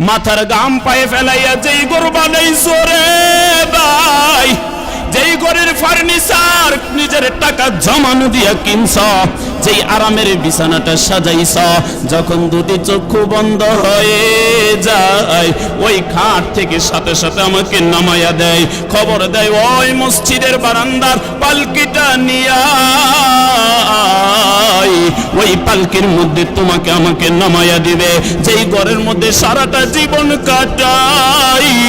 মাথার গাম পায়ে ফেলাইয়া যেই ঘর বানাইছো রে ভাই, যেই ঘরের ফার্নিচার নিজের টাকা জমানো দিয়া কিনছ, যেই আরামের বিছানাটা সাজাইছ, যখন দুটি চক্ষু বন্ধ হয়ে যায় ওই খাট থেকে সাথে সাথে আমাকে নামাইয়া দেয়, খবর দেয় ওই মসজিদের বারান্দার পালকিটা নিয়া ওই পালকির মধ্যে তোমাকে আমাকে নামাইয়া দিবে। যেই ঘরের মধ্যে সারাটা জীবন কাটাইলাম,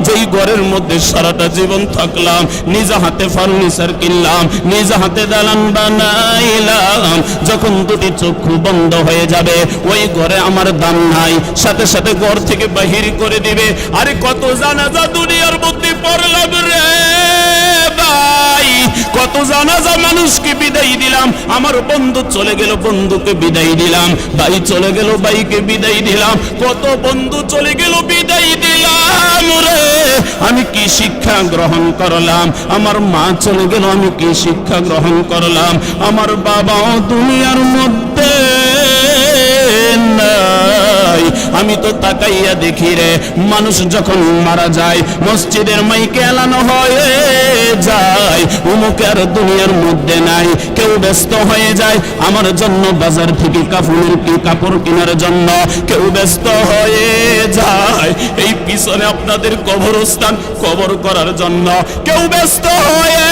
যেই ঘরের মধ্যে সারাটা জীবন থাকলাম, নিজ হাতে ফার্নিচার কিনলাম, নিজ হাতে দালান বানাইলাম, যখন দুটি চক্ষু বন্ধ হয়ে যাবে ওই ঘরে আমার দাম নাই, সাথে সাথে ঘর থেকে বাহির করে দিবে। আরে কত জানাজা দুনিয়ার মধ্যে পড়লাম রে ভাই, কত জানাজা মানুষকে বিদায় দিলাম। আমার বন্ধু চলে গেল, বন্ধুকে বিদায় দিলাম, ভাই চলে গেল, ভাইকে বিদায় দিলাম, কত বন্ধু চলে গেল, বিদায় দিলাম রে। আমি কি শিক্ষা গ্রহণ করলাম? আমার মা চলে গেল, আমি কি শিক্ষা গ্রহণ করলাম? আমার বাবাও দুনিয়ার মধ্যে নাই। আমি তো তাকাইয়া দেখি রে, মানুষ যখন মারা যায় মসজিদের মাইকে এলানো হয়ে যায় উমুকে আর দুনিয়ার মধ্যে নাই। কেউ ব্যস্ত হয়ে যায় আমার জন্য বাজার থেকে কাপড় কেনার জন্য, কেউ ব্যস্ত হয়ে যায় এই পিছনে আপনাদের কবরস্থান কবর করার জন্য, কেউ ব্যস্ত হয়ে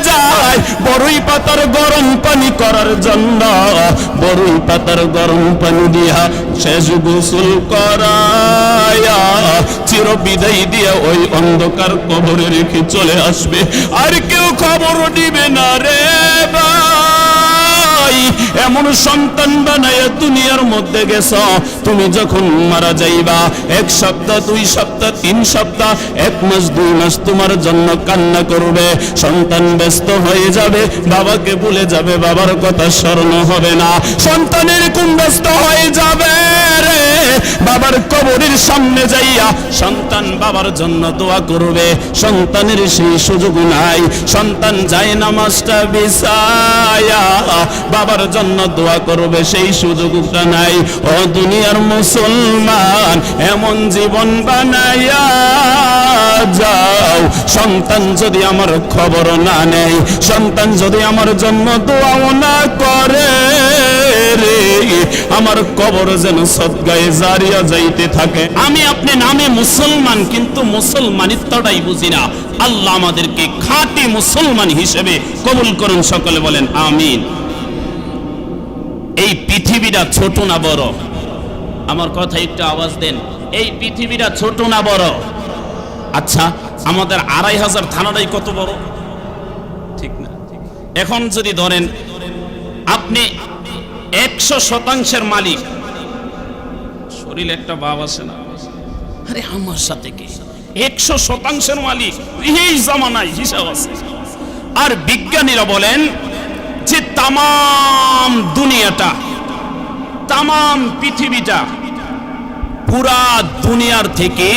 যায় বড়ই পাতার গরম পানি করার জন্য, বড়ই পাতার গরম পানি দিয়া শেষ গোসল করায়া চির বিদায় দিয়া ওই অন্ধকার কবরে রেখে চলে আসবে, আর কেউ খবর দিবে না রে ভাই। এমন সন্তান বানায়া দুনিয়ার মধ্যে গেছ, তুমি যখন মারা যাইবা 1 সপ্তাহ 2 সপ্তাহ 3 সপ্তাহ 1 মাস 2 মাস তোমার জন্য কান্না করবে, সন্তান ব্যস্ত হয়ে যাবে, বাবাকে ভুলে যাবে, বাবার কথা স্মরণ হবে না। সন্তান এরকম ব্যস্ত হয়ে যাবে রে, বাবার কবরের সামনে যাইয়া সন্তান বাবার জন্য দোয়া করবে, সন্তানের সেই সুযোগ নাই। সন্তান যায় নামাজটা বিছায়া বাবার জন্য দোয়া করবে, সেই সুযোগটা নাই। ও দুনিয়ার মুসলমান, এমন জীবন বানাইয়া যাও, সন্তান যদি আমার খবর না নেয়, সন্তান যদি আমার জন্য দোয়াও না করে রে, আমার কবর যেন সদগায়ে জারিয়া যাইতে থাকে। আমি আপনি নামে মুসলমান, কিন্তু মুসলমানিত্বটাই বুঝি না। আল্লাহ আমাদেরকে খাঁটি মুসলমান হিসেবে কবুল করুন, সকলে বলেন আমিন। এই পৃথিবীটা ছোট না বড়? আমার কথা একটু আওয়াজ দেন। এই পৃথিবীটা ছোট না বড়? আচ্ছা, আমাদের 2500 থানাটাই কত বড়, ঠিক না? এখন যদি ধরেন আপনি 100% মালিক, শরীরে একটা ভাব আছে না, আরে আমার সাথে কি 100% মালিক, এই জামানায় হিসাব আছে। আর বিজ্ঞানীরা বলেন যে তামাম দুনিয়াটা, তামাম পৃথিবীটা পুরা দুনিয়ার থেকে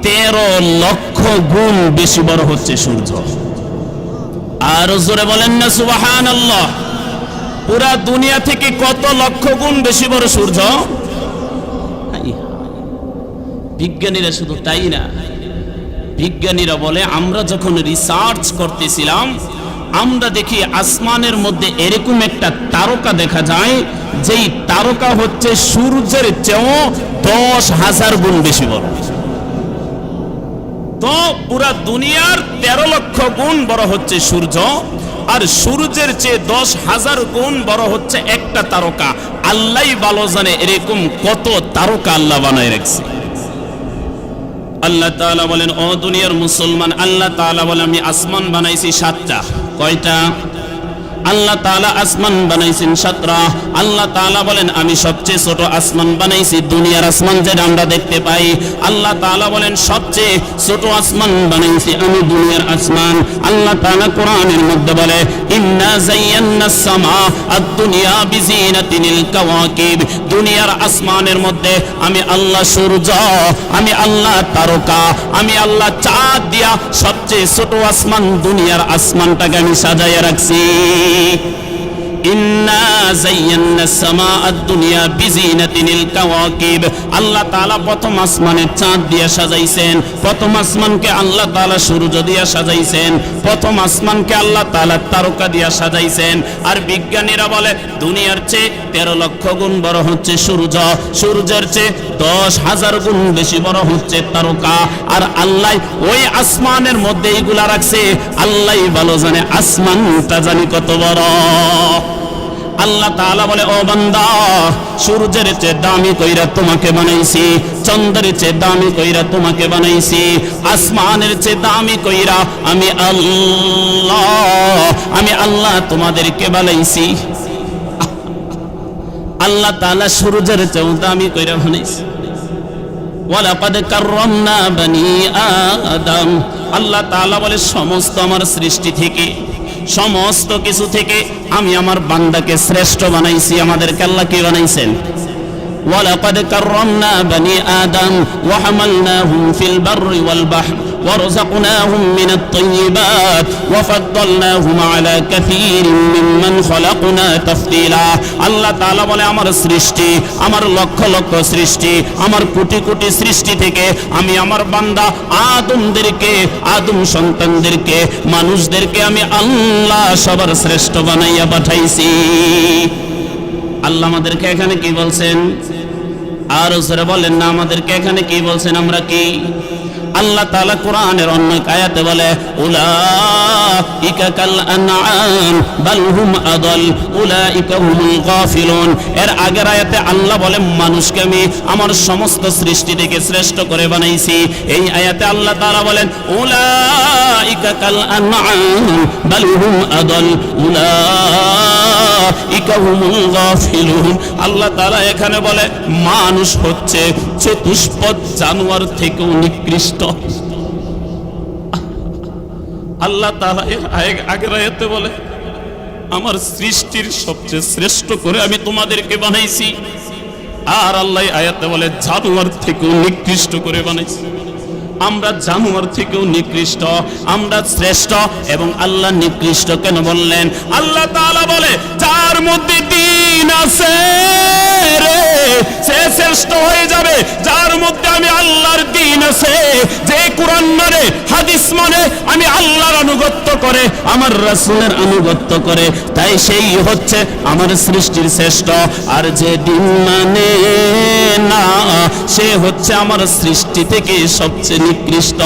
13 লক্ষ গুণ বেশি বড় হচ্ছে সূর্য। আর জোরে বলেন না সুবহানাল্লাহ। পুরা দুনিয়া থেকে কত লক্ষ গুণ বেশি বড় সূর্য? বিজ্ঞানীরা শুধু তাই না, বিজ্ঞানীরা বলে আমরা যখন রিসার্চ করতেছিলাম আমরা দেখি আসমানের মধ্যে এরকম একটা তারকা দেখা যায়, যেই তারকা হচ্ছে সূর্যের চেয়েও 10,000 গুণ বেশি বড়। তো পুরা দুনিয়ার 13 লক্ষ গুণ বড় হচ্ছে সূর্য, আর সূর্যের চেয়ে 10,000 গুণ বড় হচ্ছে একটা তারকা। আল্লাহই ভালো জানে এরকম কত তারকা আল্লাহ বানায় রাখছে। আল্লাহ তাআলা বলেন, ও দুনিয়ার মুসলমান, আল্লাহ তাআলা বলেন আমি আসমান বানাইছি 7টা। কয়টা? আল্লাহ তাআলা আসমান বানাইছেন 7টা। আল্লাহ তাআলা বলেন আমি সবচেয়ে ছোট আসমান বানাইছি, দুনিয়ার আসমান যেটা আমরা দেখতে পাই। আল্লাহ তাআলা বলেন সবচেয়ে ছোট আসমান বানাইছি আমি, দুনিয়ার আসমান। আল্লাহ তাআলা কোরআনের মধ্যে বলে ইন্না যায়্যানাস সামা আদ-দুনিয়া বিজিনাতিল কাওয়াকিব, দুনিয়ার আসমানের মধ্যে আমি আল্লাহ সূর্য, আমি আল্লাহ তারকা, আমি আল্লাহ চাঁদ দিয়া সবচেয়ে ছোট আসমান দুনিয়ার আসমানটাকে আমি সাজাইয়া রাখছি। ইন্না যায়্যানাস সামাআদ দুনিয়া বিজিনাতিল কাওয়াকিব। আল্লাহ তাআলা প্রথম আসমানে চাঁদ দিয়ে সাজাইছেন, প্রথম আসমানকে আল্লাহ তাআলা সূর্য দিয়ে সাজাইছেন, প্রথম আসমানকে আল্লাহ তাআলা তারকা দিয়ে সাজাইছেন। আর বিজ্ঞানীরা বলে দুনিয়ার চেয়ে 13 লক্ষ গুণ বড় হচ্ছে সূর্য, সূর্যের চেয়ে 10,000 গুণ বেশি বড় হচ্ছে তারকা। আর আল্লাহ ওই আসমানের মধ্যে এইগুলা রাখছে, আল্লাহই ভালো জানে আসমানটা জানি কত বড়। আল্লাহ তাআলা বলে, ও বান্দা, সূর্যের চেয়ে দামি কইরা তোমাকে বানাইছি, চন্দ্রের চেয়ে দামি কইরা তোমাকে বানাইছি, আসমানের চেয়ে দামি কইরা আমি আল্লাহ তোমাদেরকে বানাইছি। আল্লাহ তাআলা সূর্যের চেয়ে দামি কইরা বানাইছি। ওয়ালাকাদ কাররামনা বনি আদম। আল্লাহ তাআলা বলে সমস্ত আমার সৃষ্টি থেকে, সমস্ত কিছু থেকে আমি আমার বান্দাকে শ্রেষ্ঠ বানাইছি। আমাদেরকে আল্লাহ কি বানাইছেন? ওয়ালাকাদ কাররামনা বনি আদম ওয়া হামালনাহুম ফিল বাররি ওয়াল বাহর ওয়ারযাকনাহুম মিনাত তাইয়্যিবাত ওয়া ফাদ্দালনাহুম আলা কাসীরিন মিম্মান খালাকনা তাফদীলা। আল্লাহ তাআলা বলে আমার সৃষ্টি, আমার লক্ষ লক্ষ সৃষ্টি, আমার কোটি কোটি সৃষ্টি থেকে আমি আমার বান্দা আদমদেরকে, আদম সন্তানদেরকে, মানুষদেরকে আমি আল্লাহ সবার শ্রেষ্ঠ বানাইয়া পাঠাইছি। আল্লাহ আমাদেরকে এখানে কি বলছেন? আর জোরে বলেন না, আমাদেরকে এখানে কি বলছেন? আমরা কি? আল্লাহ তাআলা কোরআনের অন্য আয়াতে বলে, উলাইকা কাল আনআম বাল হুম আদাল উলাইকা হুমুল গাফিলুন। এর আগের আয়াতে আল্লাহ বলে মানুষকে আমি আমার সমস্ত সৃষ্টি থেকে শ্রেষ্ঠ করে বানাইছি। এই আয়াতে আল্লাহ তাআলা বলেন, উলাইকা কাল আনআম বাল হুম আদাল উলাইকা হুমুল গাফিলুন। আল্লাহ তাআলা এখানে বলে মানুষ হচ্ছে চতুষ্পদ জানোয়ার থেকেও নিকৃষ্ট। আল্লাহ তাআলা আগের আয়াতে বলে আমার সৃষ্টির সবচেয়ে শ্রেষ্ঠ করে আমি তোমাদেরকে বানাইছি। আর আল্লাহ আয়াতে বলে জানোয়ার থেকেও নিকৃষ্ট করে বানাইছি। আমরা জানোয়ার থেকেও নিকৃষ্ট, আমরা শ্রেষ্ঠ। এবং আল্লাহ নিকৃষ্ট কেন বললেন? আল্লাহ তাআলা বলে যার মধ্যে দ্বীন আছে রে সে শ্রেষ্ঠ হয়ে যাবে। যার মধ্যে আমি আল্লাহর দ্বীন আছে, যে কোরআন মানে, হাদিস মানে, আমি আল্লাহর আনুগত্য করে, আমার রাসূলের আনুগত্য করে, তাই সেই হচ্ছে আমার সৃষ্টির শ্রেষ্ঠ। আর যে দ্বীন মানে না, সে হচ্ছে আমার সৃষ্টি থেকে সবচেয়ে নিকৃষ্ট।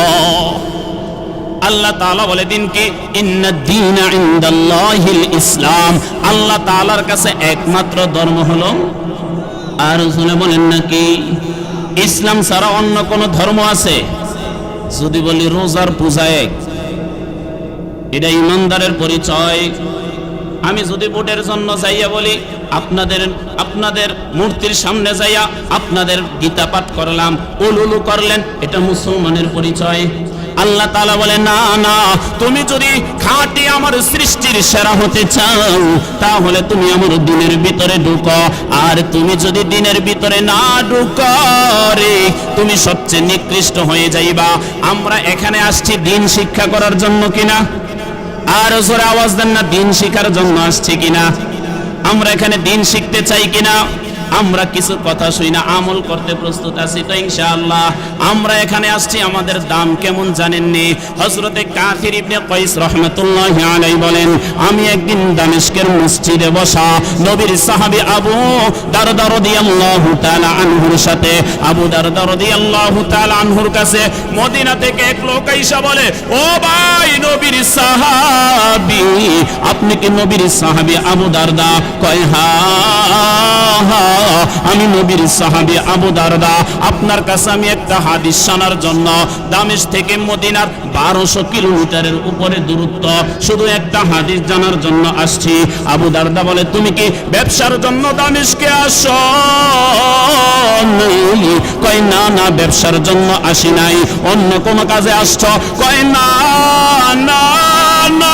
আল্লাহ তাআলা বলে দিন কি? ইন্নাদ দীনা ইনদাল্লাহিল ইসলাম। আল্লাহ তাআলার কাছে একমাত্র ধর্ম হলো, আর শুনে বলেন নাকি ইসলাম ছাড়া অন্য কোন ধর্ম আছে? যদি বলি রোজার পূজা এক, এটা ইমানদারের পরিচয়। আমি যদি ভোটের জন্য যাইয়া বলি আপনাদের মূর্তির সামনে যাইয়া আপনাদের গীতা পাঠ করলাম, উলুলু করলেন, এটা মুসলমানের পরিচয়। আল্লাহ তাআলা বলে না না, তুমি যদি খাঁটি আমার সৃষ্টির সেরা হতে চাও তাহলে তুমি আমার দ্বীনের ভিতরে ঢুকো। আর তুমি যদি দ্বীনের ভিতরে না ঢুকো রে, তুমি সবচেয়ে নিকৃষ্ট হয়ে যাইবা। আমরা এখানে আসছি দ্বীন শিক্ষা করার জন্য কিনা? আর জোরে আওয়াজ দেন না, দ্বীন শিখার জন্য আসছি কিনা? আমরা এখানে দ্বীন শিখতে চাই কিনা? আমরা কিছু কথা শুই না, আমল করতে প্রস্তুত আছি তো ইনশাআল্লাহ। আমরা এখানে আসছি, আমাদের দাম কেমন জানেননি? হযরতে কাসির ইবনে কাইস রাহমাতুল্লাহি আলাইহি বলেন, আমি একদিন দামেস্কের মসজিদে বসা নবীর সাহাবী আবু দারদা রাদিয়াল্লাহু তাআলা আনহুর সাথে, আবু দারদা রাদিয়াল্লাহু তাআলা আনহুর কাছে মদিনা থেকে এক লোক আইসা বলে, ও ভাই নবীর সাহাবী, আপনি কি নবীর সাহাবী আবু দারদা? কয় হ্যাঁ আমি নবীর সাহাবী আবু দারদা। আপনার কাছে আমি একটা হাদিস শোনার জন্য দামেস্ক থেকে মদিনার 1200 কিলোমিটারের উপরে দূরত্ব, শুধু একটা হাদিস জানার জন্য আসছি। আবু দারদা বলে, তুমি কি ব্যবসার জন্য দামেস্কে আসো? কয় না না, ব্যবসার জন্য আসি নাই, অন্য কোন কাজে আসছো? কয় না না না,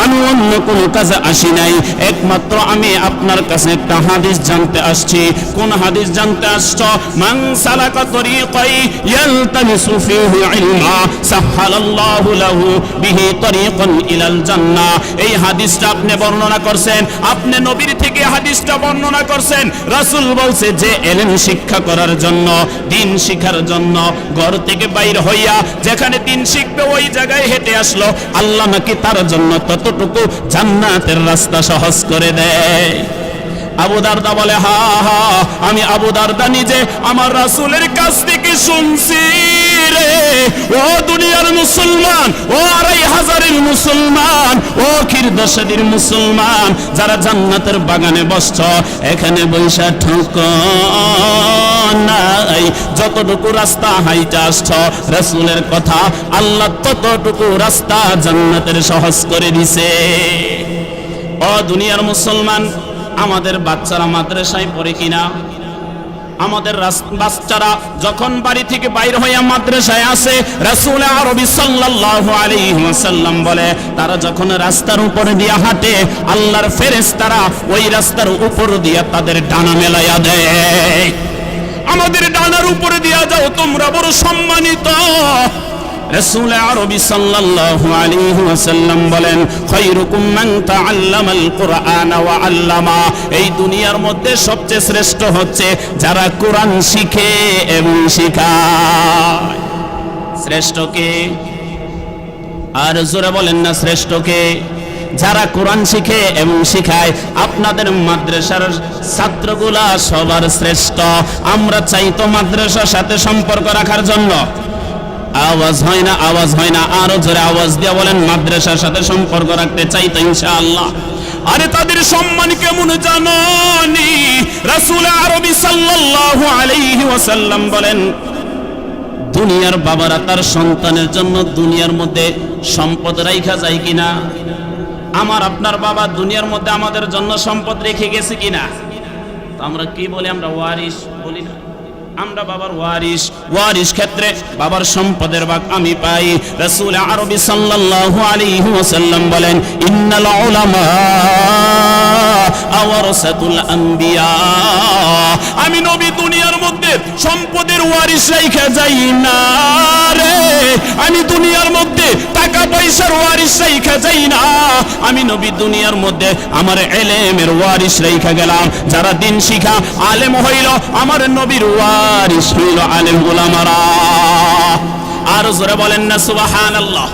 আমি অন্য কোনো কাজে আসি নাই, একমাত্র আমি আপনার কাছে একটা হাদিস জানতে আসছি। কোন হাদিস জানতে আসছো? মান সালাকা তরিকাই ইয়ালতামিসু ফীহি ইলমা সাহহালাল্লাহু লাহু বিহি তরিকান ইলাল জান্নাহ। এই হাদিসটা আপনি বর্ণনা করছেন, আপনি নবীর থেকে হাদিসটা বর্ণনা করছেন। রাসূল বলছে যে ইলম শিক্ষা করার জন্য, দ্বীন শিখার জন্য ঘর থেকে বাইর হইয়া যেখানে দ্বীন শিখবে ওই জায়গায় হেঁটে আসলো, আল্লাহ নাকি তার জন্য ততটুকু জান্নাতের রাস্তা সহজ করে দেয়। আবু দারদা বলে, হা হা, আমি আবু দারদা নিজে আমার রাসূলের কাছ থেকে শুনছি রে। ও দুনিয়ার মুসলমান, ও ২৫০০০-এর মুসলমান, ও খিরদাসাদির মুসলমান, যারা জান্নাতের বাগানে বসছ, এখানে বৈশা ঠক নাই, যতটুকু রাস্তা হাইটা আসছ রাসূলের কথা, আল্লাহ ততটুকু রাস্তা জান্নাতের সহজ করে দিছে। ও দুনিয়ার মুসলমান, আমাদের বাচ্চারা মাদ্রাসায় পড়ে কিনা? আমাদের বাচ্চারা যখন বাড়ি থেকে বাইর হইয়া মাদ্রাসায় আসে, রাসূল আরবি সাল্লাল্লাহু আলাইহি ওয়াসাল্লাম বলে, তারা যখন রাস্তার উপরে দিয়া হাঁটে, আল্লাহর ফেরেশতারা ওই রাস্তার উপর দিয়া তাদের ডানা মেলাইয়া দেয়। আমাদের ডানার উপরে দিয়া যাও, তোমরা বড় সম্মানিত। রাসূল আরবি সাল্লাল্লাহু আলাইহি ওয়াসাল্লাম বলেন, খায়রুকুম মান তাআল্লামাল কুরআন ওয়া আল্লামা। এই দুনিয়ার মধ্যে সবচেয়ে শ্রেষ্ঠ হচ্ছে যারা কোরআন শিখে এবং শিখায়। শ্রেষ্ঠ কে? আর জোরে বলেন না, শ্রেষ্ঠ কে? যারা কোরআন শিখে এবং শিখায়। আপনাদের মাদ্রাসার ছাত্রগুলা সবার শ্রেষ্ঠ। আমরা চাই তো মাদ্রাসার সাথে সম্পর্ক রাখার জন্য। আওয়াজ হয় না, আওয়াজ হয় না, আরো জোরে আওয়াজ দিয়ে বলেন, মাদ্রাসার সাথে সম্পর্ক রাখতে চাই তো ইনশাআল্লাহ। আরে তাদের সম্মান কেমন জানেন? রাসূল আরবি সাল্লাল্লাহু আলাইহি ওয়াসাল্লাম বলেন, দুনিয়ার বাবারা তার সন্তানের জন্য দুনিয়ার মধ্যে সম্পদ রাইখা যায় কিনা? আমার আপনার বাবা দুনিয়ার মধ্যে আমাদের জন্য সম্পদ রেখে গেছে কিনা? তো আমরা কি বলি? আমরা ওয়ারিস বলি না, আমরা বাবার ওয়ারিস। ওয়ারিস ক্ষেত্রে বাবার সম্পদের ভাগ আমি পাই। রাসূল আরবি সাল্লাল্লাহু আলাইহি ওয়াসাল্লাম বলেন, ইন্নাল উলামা ওয়ারাসাতুল আম্বিয়া। আমি নবী দুনিয়ার মধ্যে সম্পদের ওয়ারিস রাইখা যাই না রে। আমি দুনিয়ার মধ্যে টাকা পয়সার ওয়ারিস রাইখা যাই না। আমি নবী দুনিয়ার মধ্যে আমার ইলমের ওয়ারিস রাইখা গেলাম। যারা দ্বীন শিখা আলেম হইল, আমার নবীর ওয়ারিস হইল আলেম উলামারা। আর জোরে বলেন না সুবহানাল্লাহ।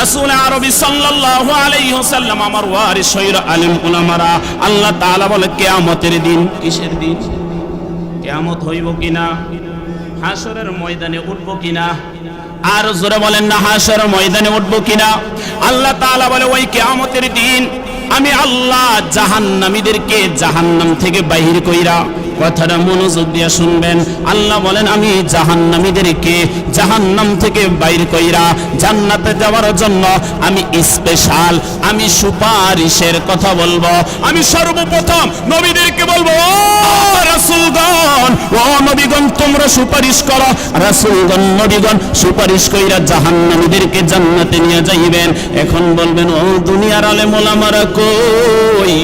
রাসূল আরবি সাল্লাল্লাহু আলাইহি ওয়াসাল্লাম আমার ওয়ারিস হইল আলেম উলামারা। আল্লাহ তাআলা বলে, কিয়ামতের দিন, কিসের দিন? কিয়ামত হইব কিনা? হাশরের ময়দানে উঠব কিনা? আর জোরে বলেন না, হাশরের ময়দানে উঠব কিনা? আল্লাহ তাআলা বলে, ওই কিয়ামতের দিন আমি আল্লাহ জাহান্নামীদেরকে জাহান্নাম থেকে বাহির কইরা, কথাটা মনোযোগ দিয়ে শুনবেন, আল্লাহ বলেন আমি জাহান্নামীদেরকে জাহান্নাম থেকে বাইর কইরা জান্নাতে যাওয়ার জন্য আমি স্পেশাল, আমি সুপারিশের কথা বলবো। আমি সর্বপ্রথম নবীদেরকে বলবো, ও রাসূলগণ, ও নবীগণ, তোমরা সুপারিশ করো। রাসূলগণ, নবীগণ সুপারিশ কইরা জাহান্নামীদেরকে জান্নাতে নিয়ে যাইবেন। এখন বলবেন, ও দুনিয়ার আলেম ওলামারা কই?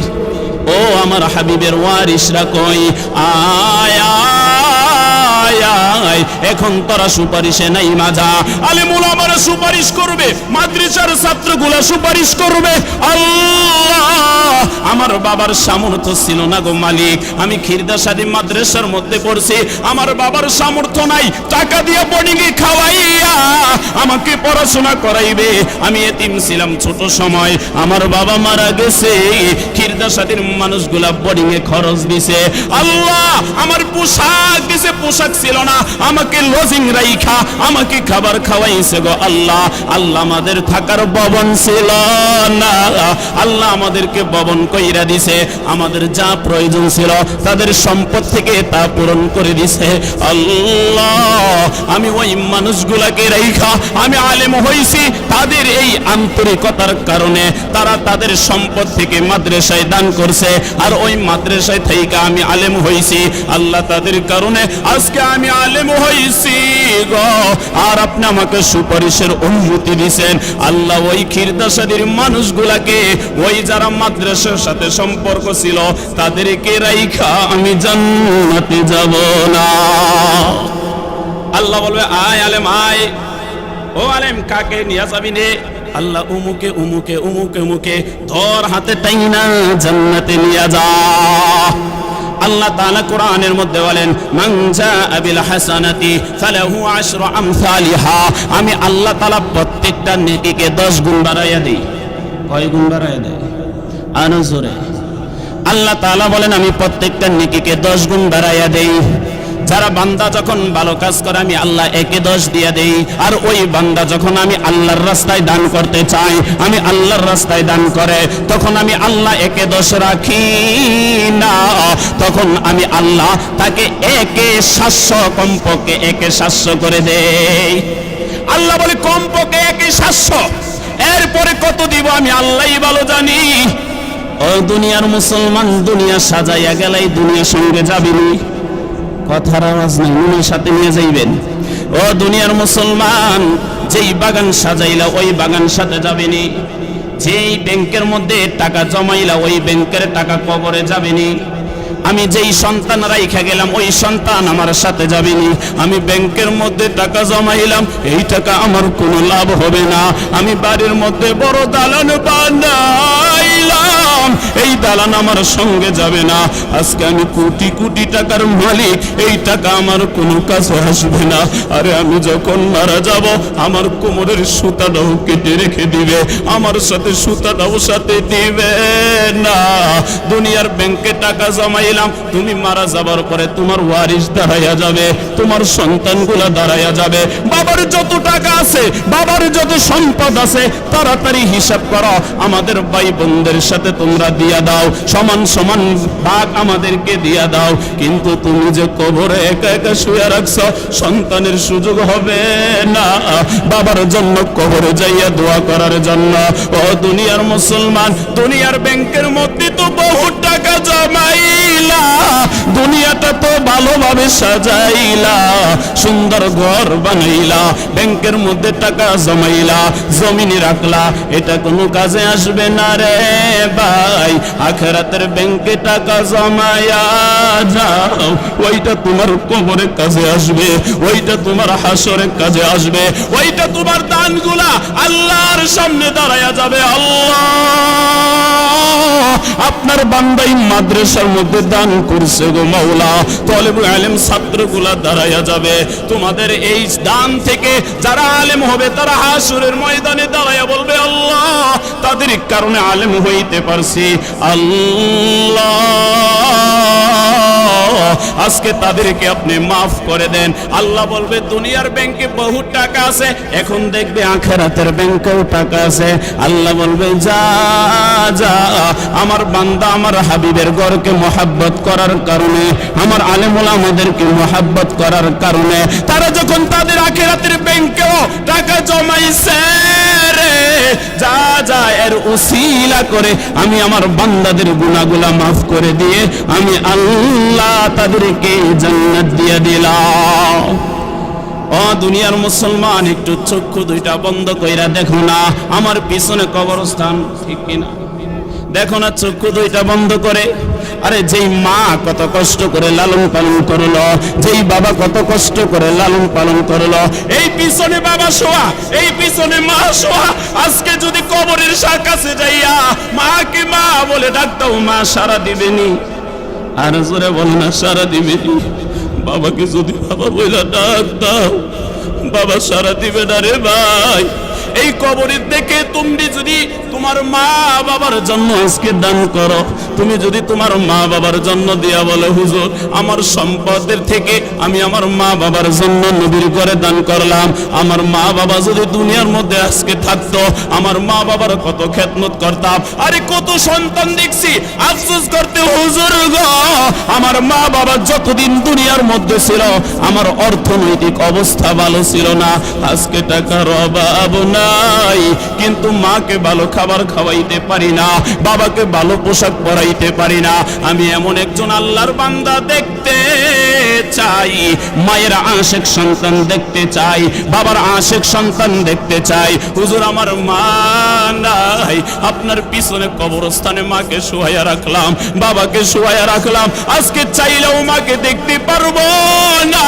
ও আমার হাবিবের ওয়ারিসরা কই? আয় আয় আয়, এখন তোরা সুপারিশে নাই মাজা। আলেম ওলামারা সুপারিশ করবে, মাদ্রাসার ছাত্রগুলা সুপারিশ করবে। আল্লাহ, আমার বাবার সামর্থ্য ছিল না গো মালিক, আমি খিরদাসাদি মাদ্রাসার মধ্যে পড়ছি, আমার বাবার সামর্থ্য নাই টাকা দিয়ে বোর্ডিং এ খাওয়াইয়া আমাকে পড়াশোনা করাইবে। আমি এতিম ছিলাম ছোট সময়, আমার বাবা মারা গেছে, খিরদাসাদির মানুষগুলা বোর্ডিং এ খরচ দিছে। আল্লাহ, আমার পোশাক দিছে, পোশাক ছিল না, আমাকে লজিং রাইখা আমাকে খাবার খাওয়াইছে গো আল্লাহ। আল্লাহ, আমাদের থাকার ভবন ছিল না, আল্লাহ আমাদেরকে ভবন কইরা দিছে, আমাদের যা প্রয়োজন ছিল তাদের সম্পদ থেকে তা পূরণ করে দিছে। আল্লাহ, আমি ওই মানুষগুলাকে রাইখা আমি আলেম হইছি, তাদের এই আন্তরিকতার কারণে তারা তাদের সম্পদ থেকে মাদ্রাসায় দান করছে, আর ওই মাদ্রাসায় থেকে আমি আলেম হইছি। আল্লাহ, তাদের কারণে আজকে আমি আলেম হইছি গো, আর আপনি আমাকে সুপারিশের অনুমতি দিয়েছেন। আল্লাহ ওই খিরদাসাদির মানুষগুলাকে, ওই যারা মাদ্রাসার সাথে সম্পর্ক ছিল, তাদেরকে রাইখা আমি জান্নাতে যাব না। আল্লাহ বলবে, আয় আলেম আয়। ও আলেম, কাকে নিয়ে যাবি নে? আল্লাহ উমুকে উমুকে উমুকে উমুকে ধর হাতে টাইনা জান্নাতে নিয়ে যা। আল্লাহ তাআলা কোরআনের মধ্যে বলেন, মান জাআ বিল হাসানাতি ফালাহু আশরু আমসালিহা। আমি আল্লাহ তাআলা প্রত্যেকটা নেকিকে 10 গুণ বাড়াইয়া দেই। কয় গুণ বাড়াইয়া দেয়? আরো জোরে। আল্লাহ তাআলা বলেন, আমি প্রত্যেকটা নেকিকে 10 গুণ বাড়াইয়া দেই। যারা বান্দা যখন ভালো কাজ করে আমি আল্লাহ একে 10 দিয়া দেই। আর ওই বান্দা যখন আমি আল্লাহর রাস্তায় দান করতে চাই, আমি আল্লাহর রাস্তায় দান করে, তখন আমি আল্লাহ একে 10 রাখি না, তখন আমি আল্লাহ তাকে একে 700, কমপক্ষে একে 700 করে দেই। আল্লাহ বলে কমপক্ষে একে 700, এরপরে কত দিব আমি আল্লাহই ভালো জানি। ও দুনিয়ার মুসলমান, দুনিয়া সাজাইয়া গেলাই দুনিয়ার সঙ্গে যাবিনি। কথার আওয়াজ নাই, উনি সাথে নিয়ে যাইবেন। ও দুনিয়ার মুসলমান, যেই বাগান সাজাইলা ওই বাগান সাথে যাবেনি। যেই ব্যাংকের মধ্যে টাকা জমাইলা ওই ব্যাংকের টাকা কবরে যাবেনি। আমি যেই সন্তান রাইখা গেলাম ওই সন্তান আমার সাথে যাবেনি। আমি ব্যাংকের মধ্যে টাকা জমাইলাম, এই টাকা আমার কোনো লাভ হবে না। আমি বাড়ির মধ্যে বড় দালান বানাইলাম, এই দালান আমার সঙ্গে যাবে না। আজকে আমি কোটি কোটি টাকার মালিক, এই টাকা আমার কোনো কাছে আসবে না। আরে আমি যখন মারা যাব আমার কোমরের সুতাটাও কেটে রেখে দিবে, আমার সাথে সুতাটাও সাথে দিবে না। দুনিয়ার ব্যাংকে টাকা জমাই, তুমি মারা যাবার পরে তোমার ওয়ারিশ দাঁড়াইয়া যাবে, তোমার সন্তানগুলা দাঁড়াইয়া যাবে। বাবার যত টাকা আছে, বাবার যত সম্পদ আছে, তাড়াতাড়ি হিসাব করো, আমাদের ভাই বোনদের সাথে তোমরা দিয়া দাও, সমান সমান ভাগ আমাদেরকে দিয়া দাও। কিন্তু তুমি যে কবরে একা একা শুয়ে রাখছো, সন্তানের সুযোগ হবে না বাবার জন্য কবরে যাইয়া দোয়া করার জন্য। ও দুনিয়ার মুসলমান, দুনিয়ার ব্যাংকের মধ্যে তো বহু টাকা জমাই, দুনিয়াটা তো ভালোভাবে সাজাইলা, সুন্দর ঘর বানাইলা, ব্যাংকের মধ্যে টাকা জমাইলা, জমিনে রাখলা, এটা কোনো কাজে আসবে না রে ভাই। আখিরাতের ব্যাংকে টাকা জমায়া যাও, ওইটা তোমার কবরের কাজে আসবে, ওইটা তোমার হাসরের কাজে আসবে, ওইটা তোমার দানগুলা আল্লাহর সামনে দাঁড়ায়া যাবে। আল্লাহ আপনার বান্দাই মাদ্রাসার মধ্যে দান করছে গো মাওলা, তালেবুল ইলম ছাত্রগুলা দাঁড়ায়া যাবে। তোমাদের এই দান থেকে যারা আলেম হবে তারা হাসরের ময়দানে দাঁড়ায়া বলবে, আল্লাহ তাদের কারণে আলেম হইতে পারছি, আল্লাহ আজকে তাদেরকে আপনি মাফ করে দেন। আল্লাহ বলবে, দুনিয়ার ব্যাংকে বহু টাকা আছে, এখন দেখবে আখিরাতের ব্যাংকেও টাকা আছে। আল্লাহ বলবে, যা যা, আমার বান্দা আমার হাবিবের ঘরকে মহব্বত করার কারণে, আমার আলেম ওলামাদেরকে মহব্বত করার কারণে তারা যখন তাদের আখিরাতের ব্যাংকেও টাকা জমাইছে রে, যা যা, এর উসিলা করে আমি আমার বান্দাদের গুনাহগুলা মাফ করে দিয়ে আমি আল্লাহ তাদেরকে জান্নাত দিয়ে দিলাম। ও দুনিয়ার মুসলমান, একটু চক্ষু দুইটা বন্ধ কইরা দেখো না আমার পিছনে কবরস্থান, ঠিক কিনা? দেখো না চক্ষু দুইটা বন্ধ করে। আরে যেই মা কত কষ্ট করে লালন পালন করলো, যেই বাবা কত কষ্ট করে লালন পালন করলো, এই পিছনে বাবা শোয়া, এই পিছনে মা শোয়া। আজকে যদি কবরের কাছে যাইয়া মাকে মা বলে ডাক দাও, মা সারা দিবেনি? আর জোরে বল না, সারা দিবেনি? বাবাকে যদি বাবা বইলা ডাক দাও, বাবা সারা দিবে না রে ভাই। এই কবরের দেখে তুমি যদি তোমার মা বাবার জন্য আজকে দান করো, তুমি যদি তোমার মা বাবার জন্য দিয়া বলো, হুজুর আমার সম্পদের থেকে আমি আমার মা বাবার জন্য নবীর ঘরে দান করলাম, আমার মা বাবা যদি দুনিয়ার মধ্যে আজকে থাকতো, আমার মা বাবার কত খেদমত করতাম। আরে কত সন্তান দেখছি আফসোস করতে, হুজুর গো আমার মা বাবা যতদিন দুনিয়ার মধ্যে ছিল আমার অর্থনৈতিক অবস্থা ভালো ছিল না, আজকে টাকার অভাব নাই, কিন্তু মাকে ভালো খাবার খাওয়াইতে পারি না, বাবাকে ভালো পোশাক পরাইতে পারি না, আমি এমন একজন আল্লাহর বান্দা দেখতে চাই, মায়ের আশেক সন্তান দেখতে চাই, বাবার আশেক সন্তান দেখতে চাই। হুজুর আমার মা নাই, আপনার পিছনে কবরস্থানে মাকে শুয়াইয়া রাখলাম, বাবাকে শুয়াইয়া রাখলাম, আজকে চাইলেও মাকে দেখতে পারবো না।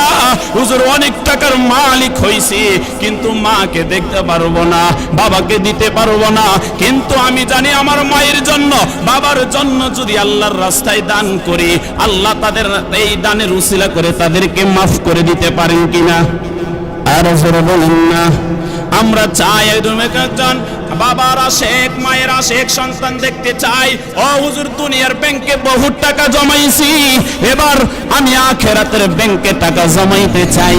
হুজুর অনেক টাকার মালিক হইছি, কিন্তু মাকে দেখতে পারবো না, বাবাকে দিতে পারবো না, কিন্তু আমি জানি আমার মায়ের জন্য বাবার জন্য যদি আল্লাহর রাস্তায় দান করি, আল্লাহ তাদের এই দানের উসিলা করে তাদেরকে মাফ করে দিতে পারেন কিনা? আর জোরে বলেন না। আমরা চাই একজন বাবার আশেক মায়ের আশেক সন্তান দেখতে চাই। ও হুজুর, দুনিয়ার ব্যাংকে বহু টাকা জমাইছি, এবার আমি আখিরাতের ব্যাংকে টাকা জমাইতে চাই।